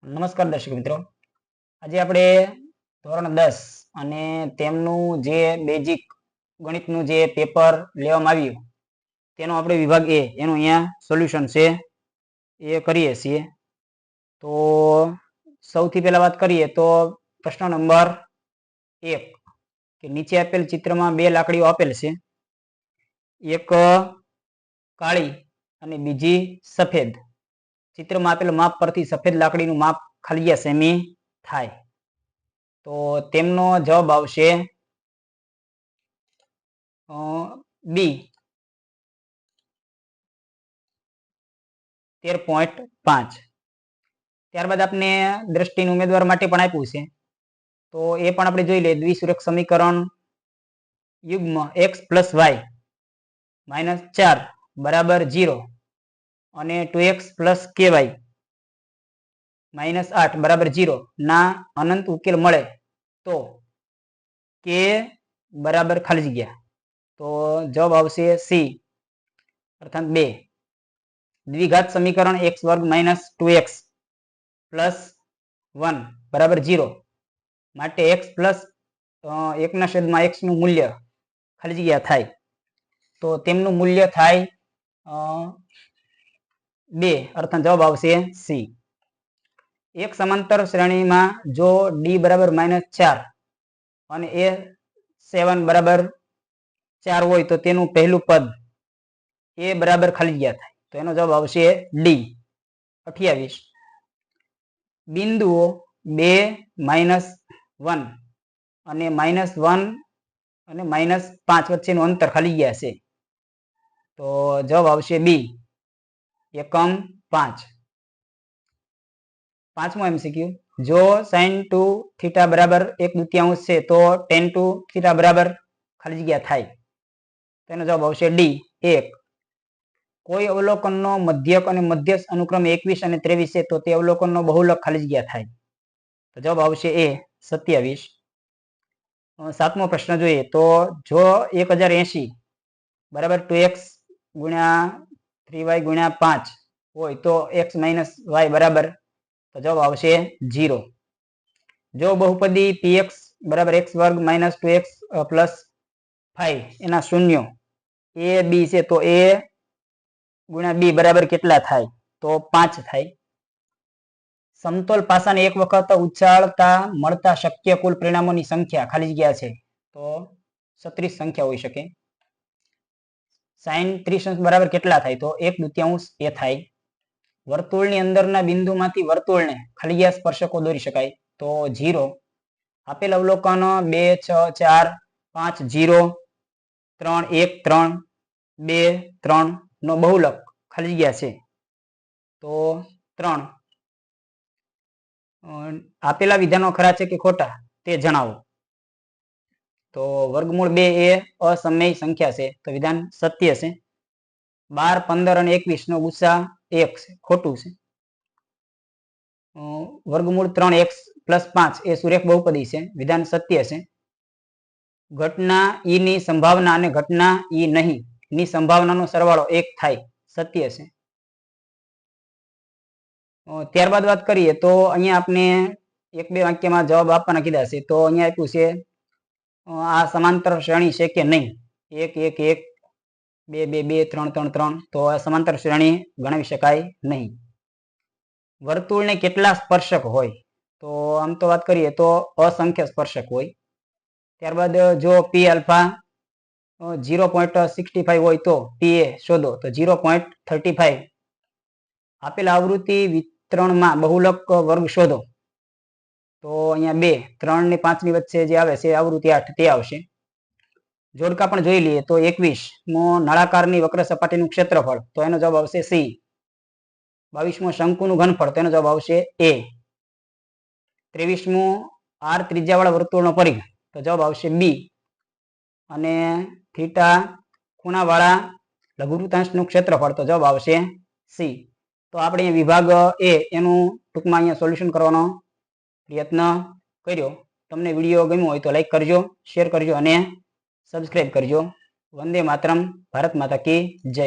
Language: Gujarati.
નમસ્કાર દર્શક મિત્રો, આજે આપણે ધોરણ 10 અને તેમનું જે બેઝિક ગણિતનું જે પેપર લેવામાં આવ્યું તેનો આપણે વિભાગ એ એનું અહીંયા સોલ્યુશન છે એ કરીએ છીએ. તો સૌથી પહેલા વાત કરીએ તો પ્રશ્ન નંબર 1 કે નીચે આપેલ ચિત્રમાં બે લાકડીઓ આપેલ છે, એક કાળી અને બીજી સફેદ. ચિત્રમાં આપેલ માપ પરથી સફેદ લાકડીનું માપ ખાલી સેમી થાય. તો તેમનો જવાબ આવશે બી 13.5. ત્યારબાદ આપણે દ્રષ્ટિનું ઉમેદવાર માટે પણ આપ્યું છે, તો એ પણ આપણે જોઈ લઈએ. દ્વિસુરેખ સમીકરણ યુગ્મ x + y - 4 બરાબર 0 અને 2x + ky -8 બરાબર 0 ના અનંત ઉકેલ મળે તો k બરાબર ખાલી જગ્યા. તો જવાબ આવશે સી અર્થાત 2. દ્વિઘાત સમીકરણ x² - 2x + 1 બરાબર 0 માટે x પ્લસ 1/x નું મૂલ્ય ખાલી જગ્યા થાય, તો તેમનું મૂલ્ય થાય 2 અર્થાત જવાબ આવશે સી. એક સમાંતર શ્રેણીમાં જો d બરાબર -4 અને a7 બરાબર 4 હોય તો તેનું પહેલું પદ a બરાબર ખાલી જગ્યા થાય, તો એનો જવાબ આવશે ડી 28. બિંદુઓ 2 -1 અને -1 અને -5 વચ્ચેનું અંતર ખાલી જગ્યા છે, તો જવાબ આવશે બી એકમ 5. પાંચમો એમસીક્યુ, જો sin2 θ બરાબર 1/2 છે તો tan2 θ બરાબર ખાલી જગ્યા થાય, તો એનો જવાબ આવશે ડી 1. કોઈ અવલોકનનો મધ્યક અને મધ્યસ્થ અનુક્રમે 21 અને 23 છે તો તે અવલોકનનો બહુલક ખાલી જગ્યા થાય, તો જવાબ આવશે એ 27. સાતમો પ્રશ્ન જોઈએ તો જો 1080 બરાબર 2x ગુણ્યા 3y ગુણ્યા 5 હોય તો x - y બરાબર, તો જવાબ આવશે 0. જો બહુપદી px બરાબર x² - 2x + 5 એના શૂન્યો a b છે તો a ગુણ્યા b બરાબર કેટલા થાય, તો 5 થાય. સમતોલ પાસાને એક વખત ઉછાળતા મળતા શક્ય કુલ પરિણામોની સંખ્યા ખાલી જગ્યા છે, તો 36 સંખ્યા હોઈ શકે. sin 30 બરાબર કેટલા થાય, તો 1/2 એ થાય. વર્તુળની અંદરના બિંદુમાંથી વર્તુળને ખાલી જગ્યા સ્પર્શકો દોરી શકાય, તો 0. આપેલ અવલોકન 2 6 4 5 0 3 1 3 2 3 નો બહુલક ખાલી જગ્યા છે, તો 3. આપેલા વિધાનો ખરા છે કે ખોટા તે જણાવો. તો વર્ગમૂળ 2 એ અસમય સંખ્યા છે, તો વિધાન સત્ય છે. 12 15 અને 21 નો ગુસા 1 છે, ખોટું છે. વર્ગમૂળ 3x + 5 એ સુરેખ બહુપદી છે, વિધાન સત્ય છે. ઘટના ઈ ની સંભાવના અને ઘટના ઈ નહીં ની સંભાવનાનો સરવાળો 1 થાય, સત્ય છે. ત્યારબાદ વાત કરીએ તો અહીંયા આપણે 1-2 વાક્યમાં જવાબ આપવાના કીધા છે, તો અહીંયા આપ્યું છે આ સમાંતર શ્રેણી છે કે નહીં, 1 1 1 2 2 2 3 3 3, તો આ સમાંતર શ્રેણી ગણાવી શકાય નહીં. વર્તુળને કેટલા સ્પર્શક હોય, તો આમ તો વાત કરીએ તો અસંખ્ય સ્પર્શક હોય. ત્યારબાદ જો p આલ્ફા 0.65 હોય તો pa શોધો, તો 0.35. આપેલ આવૃત્તિ વિતરણમાં બહુલક વર્ગ શોધો, તો અહીંયા 2 3 ને 5 ની વચ્ચે જે આવે છે આવૃત્તિ 8 તે આવશે. જોડકા પણ જોઈ લઈએ તો 21મો નળાકારની વક્ર સપાટીનું ક્ષેત્રફળ, તો એનો જવાબ આવશે સી. 22મો શંકુનું ઘનફળ, તો એનો જવાબ આવશે એ. 23મો r ત્રિજ્યાવાળા વર્તુળનો પરિઘ, તો જવાબ આવશે બી. અને થીટા ખૂણાવાળા લઘુવૃત્તાંશનું ક્ષેત્રફળ, તો જવાબ આવશે સી. તો આપણે વિભાગ એ એનું ટૂંકમાં અહીંયા સોલ્યુશન કરવાનો પ્રયત્ન કર્યો. તમને વિડીયો ગમ્યો હોય તો લાઈક કરજો, શેર કરજો અને સબસ્ક્રાઈબ કરજો. વંદે માતરમ. ભારત માતા કી જય.